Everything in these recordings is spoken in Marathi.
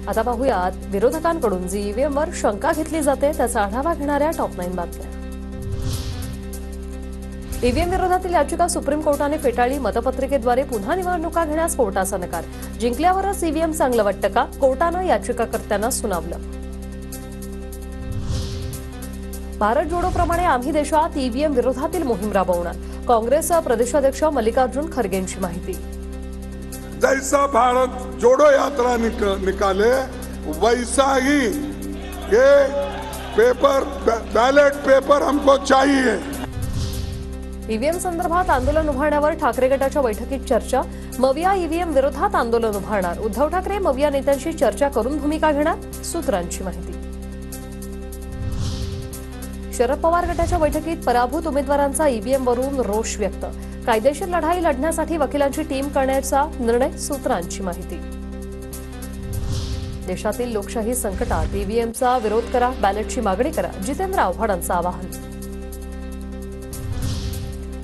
आता पाहूयात विरोधकांकडून जी ईव्हीएमवर शंका घेतली जाते त्याचा आढावा घेणाऱ्या टॉप 9 बातम्या। ईव्हीएम विरोधातील याचिका सुप्रीम कोर्टाने फेटाळली। मतपत्रिकेद्वारे पुन्हा निवडणुका घेण्यास कोर्टाचा नकार। जिंकल्यावरच ईव्हीएम चांगलं वाटतं का? कोर्टानं याचिकाकर्त्यांना सुनावलं। भारत जोडोप्रमाणे आम्ही देशात ईव्हीएम विरोधातील मोहीम राबवणार। काँग्रेस प्रदेशाध्यक्ष मल्लिकार्जुन खरगेंची माहिती। जैसा भारत जोड़ो यात्रा निकाले वैसा ही ये पेपर बैलेट पेपर हमको चाहिए। ईव्हीएम संदर्भात आंदोलन उभारण्यावर ठाकरे गटाच्या बैठकीत चर्चा। मविया ईव्हीएम विरोधात आंदोलन उभारणार। उद्धव ठाकरे मविया नेत्यांशी चर्चा करून भूमिका घेणार। सूत्रांची माहिती। शरद पवार गटाच्या बैठकीत पराभूत उमेदवारांचा ईव्हीएमवरून रोष व्यक्त। कायदेशीर लढाई लढण्यासाठी वकिलांची टीम करण्याचा निर्णय। सूत्रांची माहिती। देशातील लोकशाही संकटात ईव्हीएमचा विरोध करा, बॅलेटची मागणी करा, जितेंद्र आव्हाडांचं आवाहन।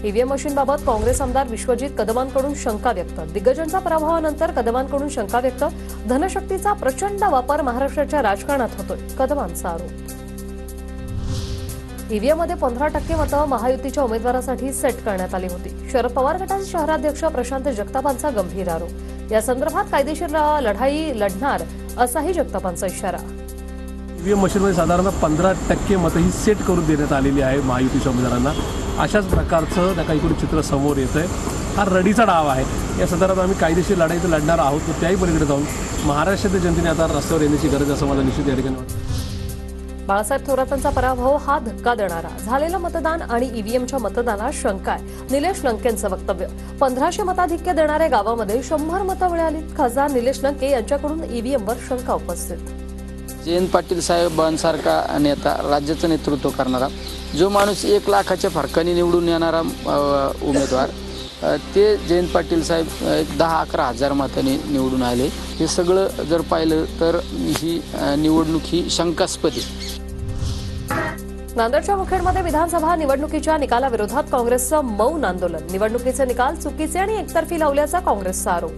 ईव्हीएम मशीनबाबत काँग्रेस आमदार विश्वजित कदमांकडून शंका व्यक्त। दिग्गजांच्या पराभवानंतर कदमांकडून शंका व्यक्त। धनशक्तीचा प्रचंड वापर महाराष्ट्राच्या राजकारणात होतोय, कदमांचा आरोप। ईव्हीएममध्ये 15% मतं महायुतीच्या उमेदवारासाठी सेट करण्यात आली होती। शरद पवार गटाचे शहराध्यक्ष प्रशांत जगतापांचा गंभीर आरोप। या संदर्भात कायदेशीर लढाई लढणार असाही जगतापांचा इशारा। ईव्हीएम मशीनमध्ये साधारणतः 15% मतं ही सेट करून देण्यात आलेली आहे महायुतीच्या उमेदवारांना। अशाच प्रकारचं नकाईकडून चित्र समोर येतंय। हा रडीचा डाव आहे। या संदर्भात आम्ही कायदेशीर लढाई तर लढणार आहोत, तर त्याही पलीकडे जाऊन महाराष्ट्रातील जनतेने आता रस्त्यावर येण्याची गरज असं मला निश्चित या ठिकाणी वाटतं। बाळासाहेब थोरातांचा पराभव हा धक्का देणारा। झालेलं मतदान आणि ईव्हीएमच्या मतदानात शंका आहे। निलेश लंकेंचं वक्तव्य। 1500 मताधिक्य देणाऱ्या गावामध्ये 100 मतं मिळाली। खासदार निलेश लंके यांच्याकडून ईव्हीएमवर शंका उपस्थित। जयंत पाटील साहेबांसारखा नेता, राज्याचं नेतृत्व करणारा, जो माणूस 1 लाखाच्या फरकाने निवडून येणारा उमेदवार, ते जयंत पाटील साहेब 10-11 हजार मतांनी निवडून आले। हे सगळं जर पाहिलं तर ही निवडणूक ही शंकास्पद आहे। नांदेडच्या मुखेडमध्ये विधानसभा निवडणुकीच्या निकालाविरोधात काँग्रेसचं मौन आंदोलन। निवडणुकीचे निकाल चुकीचे आणि एकतर्फी लावल्याचा काँग्रेसचा आरोप।